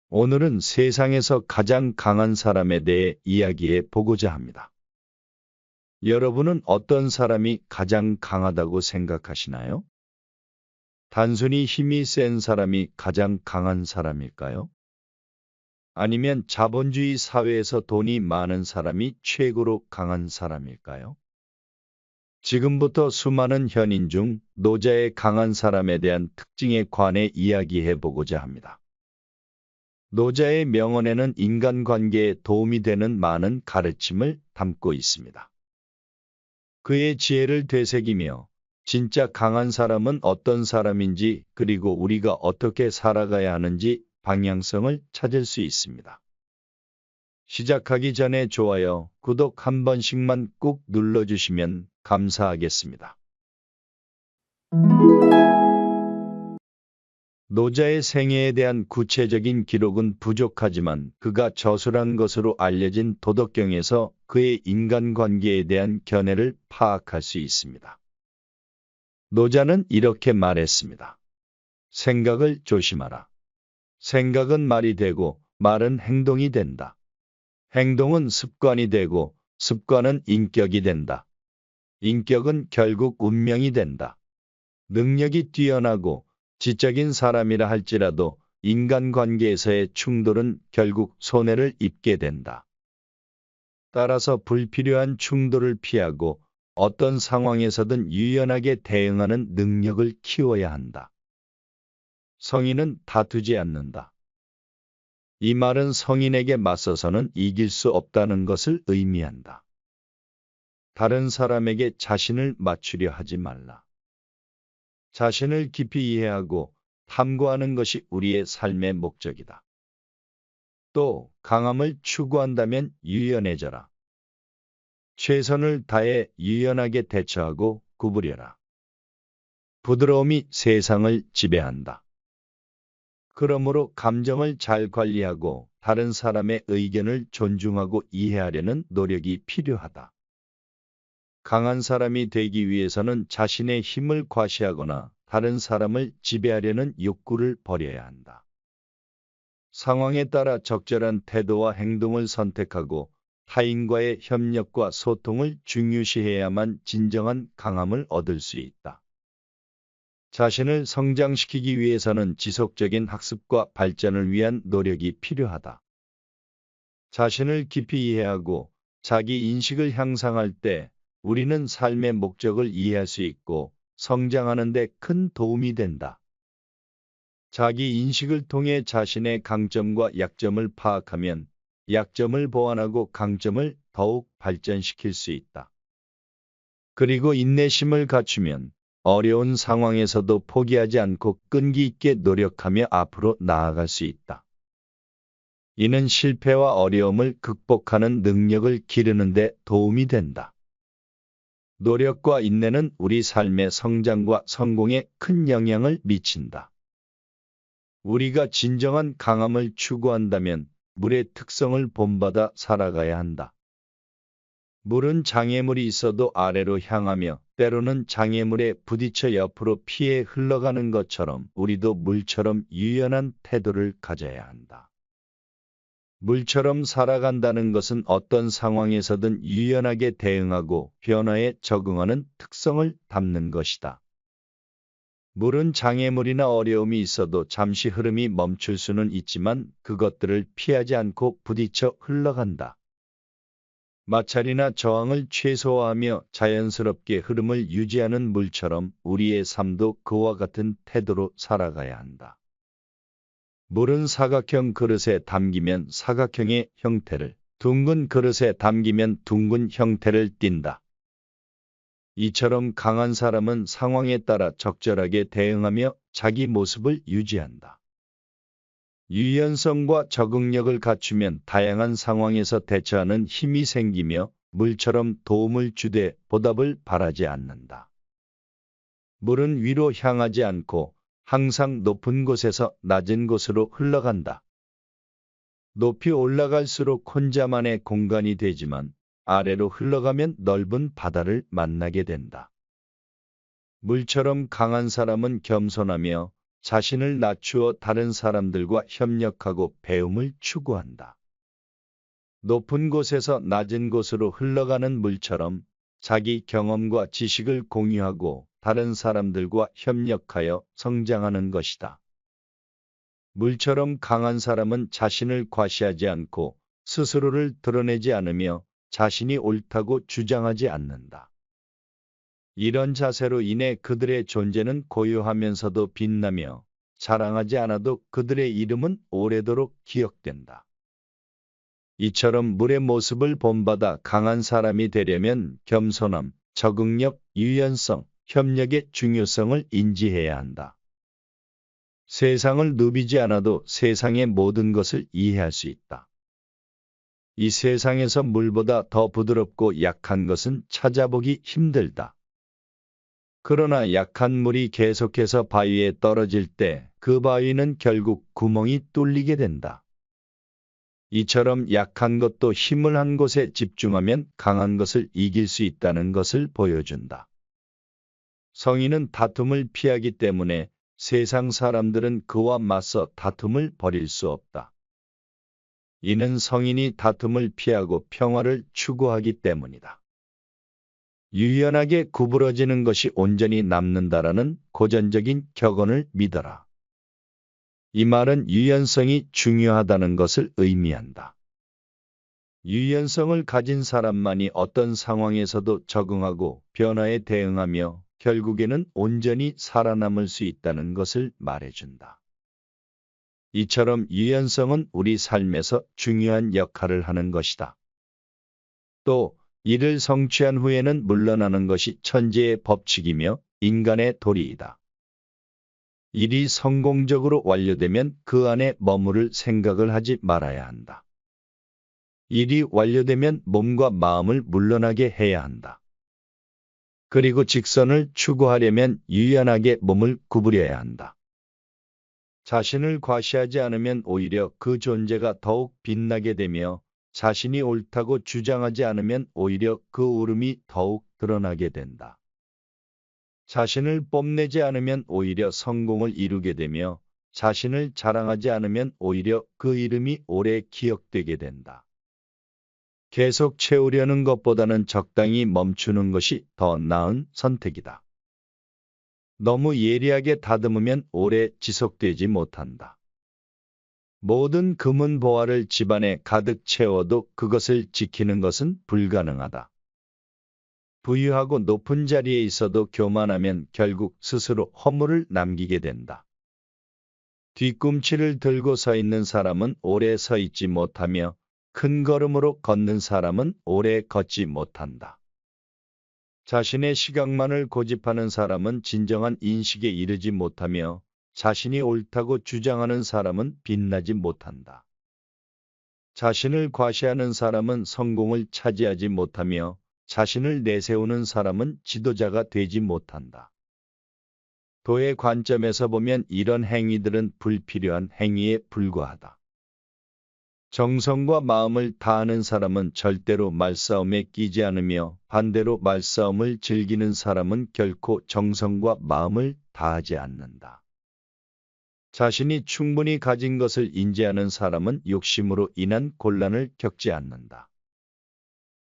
오늘은 세상에서 가장 강한 사람에 대해 이야기해 보고자 합니다. 여러분은 어떤 사람이 가장 강하다고 생각하시나요? 단순히 힘이 센 사람이 가장 강한 사람일까요? 아니면 자본주의 사회에서 돈이 많은 사람이 최고로 강한 사람일까요? 지금부터 수많은 현인 중 노자의 강한 사람에 대한 특징에 관해 이야기해 보고자 합니다. 노자의 명언에는 인간관계에 도움이 되는 많은 가르침을 담고 있습니다. 그의 지혜를 되새기며 진짜 강한 사람은 어떤 사람인지 그리고 우리가 어떻게 살아가야 하는지 방향성을 찾을 수 있습니다. 시작하기 전에 좋아요, 구독 한 번씩만 꾹 눌러주시면 감사하겠습니다. 노자의 생애에 대한 구체적인 기록은 부족하지만 그가 저술한 것으로 알려진 도덕경에서 그의 인간관계에 대한 견해를 파악할 수 있습니다. 노자는 이렇게 말했습니다. 생각을 조심하라. 생각은 말이 되고 말은 행동이 된다. 행동은 습관이 되고 습관은 인격이 된다. 인격은 결국 운명이 된다. 능력이 뛰어나고 지적인 사람이라 할지라도 인간관계에서의 충돌은 결국 손해를 입게 된다. 따라서 불필요한 충돌을 피하고 어떤 상황에서든 유연하게 대응하는 능력을 키워야 한다. 성인은 다투지 않는다. 이 말은 성인에게 맞서서는 이길 수 없다는 것을 의미한다. 다른 사람에게 자신을 맞추려 하지 말라. 자신을 깊이 이해하고 탐구하는 것이 우리의 삶의 목적이다. 또 강함을 추구한다면 유연해져라. 최선을 다해 유연하게 대처하고 구부려라. 부드러움이 세상을 지배한다. 그러므로 감정을 잘 관리하고 다른 사람의 의견을 존중하고 이해하려는 노력이 필요하다. 강한 사람이 되기 위해서는 자신의 힘을 과시하거나 다른 사람을 지배하려는 욕구를 버려야 한다. 상황에 따라 적절한 태도와 행동을 선택하고 타인과의 협력과 소통을 중요시해야만 진정한 강함을 얻을 수 있다. 자신을 성장시키기 위해서는 지속적인 학습과 발전을 위한 노력이 필요하다. 자신을 깊이 이해하고 자기 인식을 향상할 때 우리는 삶의 목적을 이해할 수 있고 성장하는 데 큰 도움이 된다. 자기 인식을 통해 자신의 강점과 약점을 파악하면 약점을 보완하고 강점을 더욱 발전시킬 수 있다. 그리고 인내심을 갖추면 어려운 상황에서도 포기하지 않고 끈기 있게 노력하며 앞으로 나아갈 수 있다. 이는 실패와 어려움을 극복하는 능력을 기르는 데 도움이 된다. 노력과 인내는 우리 삶의 성장과 성공에 큰 영향을 미친다. 우리가 진정한 강함을 추구한다면 물의 특성을 본받아 살아가야 한다. 물은 장애물이 있어도 아래로 향하며 때로는 장애물에 부딪혀 옆으로 피해 흘러가는 것처럼 우리도 물처럼 유연한 태도를 가져야 한다. 물처럼 살아간다는 것은 어떤 상황에서든 유연하게 대응하고 변화에 적응하는 특성을 담는 것이다. 물은 장애물이나 어려움이 있어도 잠시 흐름이 멈출 수는 있지만 그것들을 피하지 않고 부딪혀 흘러간다. 마찰이나 저항을 최소화하며 자연스럽게 흐름을 유지하는 물처럼 우리의 삶도 그와 같은 태도로 살아가야 한다. 물은 사각형 그릇에 담기면 사각형의 형태를, 둥근 그릇에 담기면 둥근 형태를 띈다. 이처럼 강한 사람은 상황에 따라 적절하게 대응하며 자기 모습을 유지한다. 유연성과 적응력을 갖추면 다양한 상황에서 대처하는 힘이 생기며 물처럼 도움을 주되 보답을 바라지 않는다. 물은 위로 향하지 않고 항상 높은 곳에서 낮은 곳으로 흘러간다. 높이 올라갈수록 혼자만의 공간이 되지만 아래로 흘러가면 넓은 바다를 만나게 된다. 물처럼 강한 사람은 겸손하며 자신을 낮추어 다른 사람들과 협력하고 배움을 추구한다. 높은 곳에서 낮은 곳으로 흘러가는 물처럼 자기 경험과 지식을 공유하고 다른 사람들과 협력하여 성장하는 것이다. 물처럼 강한 사람은 자신을 과시하지 않고 스스로를 드러내지 않으며 자신이 옳다고 주장하지 않는다. 이런 자세로 인해 그들의 존재는 고요하면서도 빛나며 자랑하지 않아도 그들의 이름은 오래도록 기억된다. 이처럼 물의 모습을 본받아 강한 사람이 되려면 겸손함, 적응력, 유연성, 협력의 중요성을 인지해야 한다. 세상을 누비지 않아도 세상의 모든 것을 이해할 수 있다. 이 세상에서 물보다 더 부드럽고 약한 것은 찾아보기 힘들다. 그러나 약한 물이 계속해서 바위에 떨어질 때 그 바위는 결국 구멍이 뚫리게 된다. 이처럼 약한 것도 힘을 한 곳에 집중하면 강한 것을 이길 수 있다는 것을 보여준다. 성인은 다툼을 피하기 때문에 세상 사람들은 그와 맞서 다툼을 벌일 수 없다. 이는 성인이 다툼을 피하고 평화를 추구하기 때문이다. 유연하게 구부러지는 것이 온전히 남는다라는 고전적인 격언을 믿어라. 이 말은 유연성이 중요하다는 것을 의미한다. 유연성을 가진 사람만이 어떤 상황에서도 적응하고 변화에 대응하며 결국에는 온전히 살아남을 수 있다는 것을 말해준다. 이처럼 유연성은 우리 삶에서 중요한 역할을 하는 것이다. 또 이를 성취한 후에는 물러나는 것이 천재의 법칙이며 인간의 도리이다. 일이 성공적으로 완료되면 그 안에 머무를 생각을 하지 말아야 한다. 일이 완료되면 몸과 마음을 물러나게 해야 한다. 그리고 직선을 추구하려면 유연하게 몸을 구부려야 한다. 자신을 과시하지 않으면 오히려 그 존재가 더욱 빛나게 되며 자신이 옳다고 주장하지 않으면 오히려 그 옳음이 더욱 드러나게 된다. 자신을 뽐내지 않으면 오히려 성공을 이루게 되며 자신을 자랑하지 않으면 오히려 그 이름이 오래 기억되게 된다. 계속 채우려는 것보다는 적당히 멈추는 것이 더 나은 선택이다. 너무 예리하게 다듬으면 오래 지속되지 못한다. 모든 금은 보화를 집안에 가득 채워도 그것을 지키는 것은 불가능하다. 부유하고 높은 자리에 있어도 교만하면 결국 스스로 허물을 남기게 된다. 뒤꿈치를 들고 서 있는 사람은 오래 서 있지 못하며 큰 걸음으로 걷는 사람은 오래 걷지 못한다. 자신의 시각만을 고집하는 사람은 진정한 인식에 이르지 못하며 자신이 옳다고 주장하는 사람은 빛나지 못한다. 자신을 과시하는 사람은 성공을 차지하지 못하며 자신을 내세우는 사람은 지도자가 되지 못한다. 도의 관점에서 보면 이런 행위들은 불필요한 행위에 불과하다. 정성과 마음을 다하는 사람은 절대로 말싸움에 끼지 않으며 반대로 말싸움을 즐기는 사람은 결코 정성과 마음을 다하지 않는다. 자신이 충분히 가진 것을 인지하는 사람은 욕심으로 인한 곤란을 겪지 않는다.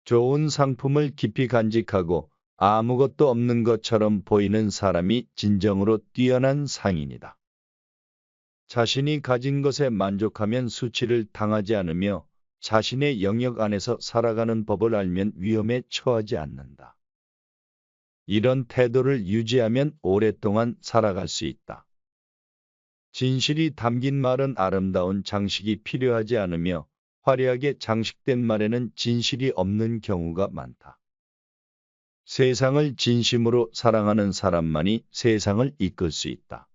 좋은 상품을 깊이 간직하고 아무것도 없는 것처럼 보이는 사람이 진정으로 뛰어난 상인이다. 자신이 가진 것에 만족하면 수치를 당하지 않으며 자신의 영역 안에서 살아가는 법을 알면 위험에 처하지 않는다. 이런 태도를 유지하면 오랫동안 살아갈 수 있다. 진실이 담긴 말은 아름다운 장식이 필요하지 않으며 화려하게 장식된 말에는 진실이 없는 경우가 많다. 세상을 진심으로 사랑하는 사람만이 세상을 이끌 수 있다.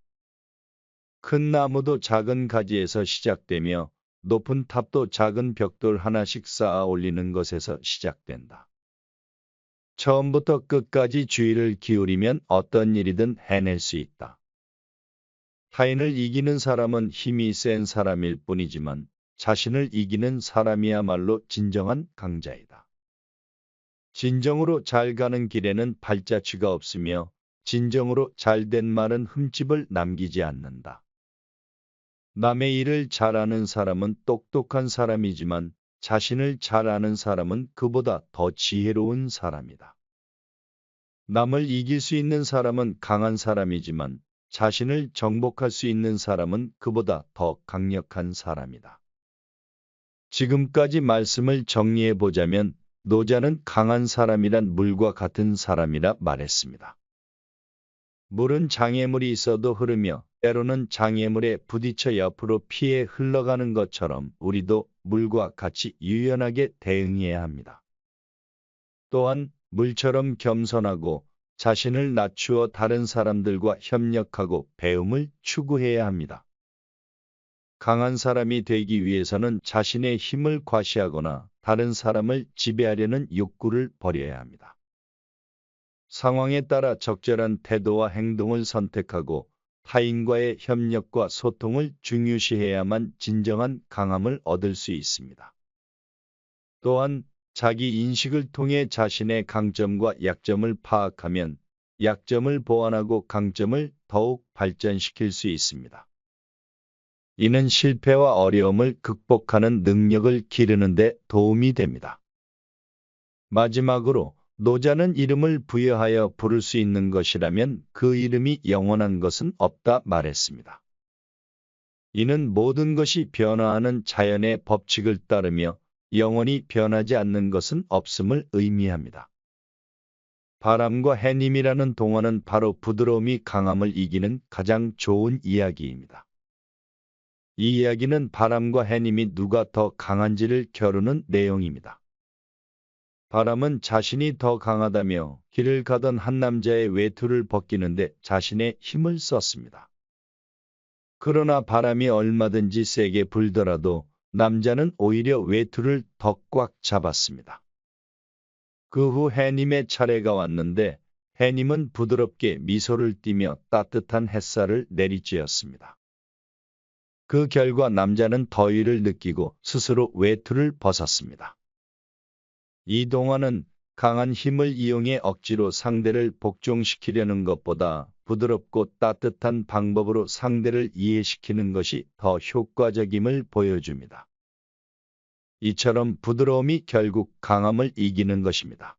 큰 나무도 작은 가지에서 시작되며 높은 탑도 작은 벽돌 하나씩 쌓아 올리는 것에서 시작된다. 처음부터 끝까지 주의를 기울이면 어떤 일이든 해낼 수 있다. 타인을 이기는 사람은 힘이 센 사람일 뿐이지만 자신을 이기는 사람이야말로 진정한 강자이다. 진정으로 잘 가는 길에는 발자취가 없으며 진정으로 잘된 말은 흠집을 남기지 않는다. 남의 일을 잘 아는 사람은 똑똑한 사람이지만 자신을 잘 아는 사람은 그보다 더 지혜로운 사람이다. 남을 이길 수 있는 사람은 강한 사람이지만 자신을 정복할 수 있는 사람은 그보다 더 강력한 사람이다. 지금까지 말씀을 정리해 보자면 노자는 강한 사람이란 물과 같은 사람이라 말했습니다. 물은 장애물이 있어도 흐르며 때로는 장애물에 부딪혀 옆으로 피해 흘러가는 것처럼 우리도 물과 같이 유연하게 대응해야 합니다. 또한 물처럼 겸손하고 자신을 낮추어 다른 사람들과 협력하고 배움을 추구해야 합니다. 강한 사람이 되기 위해서는 자신의 힘을 과시하거나 다른 사람을 지배하려는 욕구를 버려야 합니다. 상황에 따라 적절한 태도와 행동을 선택하고 타인과의 협력과 소통을 중요시해야만 진정한 강함을 얻을 수 있습니다. 또한 자기 인식을 통해 자신의 강점과 약점을 파악하면 약점을 보완하고 강점을 더욱 발전시킬 수 있습니다. 이는 실패와 어려움을 극복하는 능력을 기르는 데 도움이 됩니다. 마지막으로 노자는 이름을 부여하여 부를 수 있는 것이라면 그 이름이 영원한 것은 없다 말했습니다. 이는 모든 것이 변화하는 자연의 법칙을 따르며 영원히 변하지 않는 것은 없음을 의미합니다. 바람과 해님이라는 동화는 바로 부드러움이 강함을 이기는 가장 좋은 이야기입니다. 이 이야기는 바람과 해님이 누가 더 강한지를 겨루는 내용입니다. 바람은 자신이 더 강하다며 길을 가던 한 남자의 외투를 벗기는데 자신의 힘을 썼습니다. 그러나 바람이 얼마든지 세게 불더라도 남자는 오히려 외투를 더 꽉 잡았습니다. 그 후 해님의 차례가 왔는데 해님은 부드럽게 미소를 띠며 따뜻한 햇살을 내리쬐었습니다. 그 결과 남자는 더위를 느끼고 스스로 외투를 벗었습니다. 이 동화는 강한 힘을 이용해 억지로 상대를 복종시키려는 것보다 부드럽고 따뜻한 방법으로 상대를 이해시키는 것이 더 효과적임을 보여줍니다. 이처럼 부드러움이 결국 강함을 이기는 것입니다.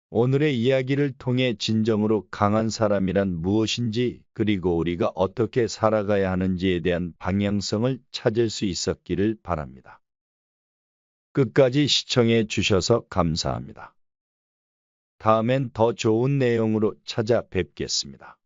오늘의 이야기를 통해 진정으로 강한 사람이란 무엇인지 그리고 우리가 어떻게 살아가야 하는지에 대한 방향성을 찾을 수 있었기를 바랍니다. 끝까지 시청해 주셔서 감사합니다. 다음엔 더 좋은 내용으로 찾아뵙겠습니다.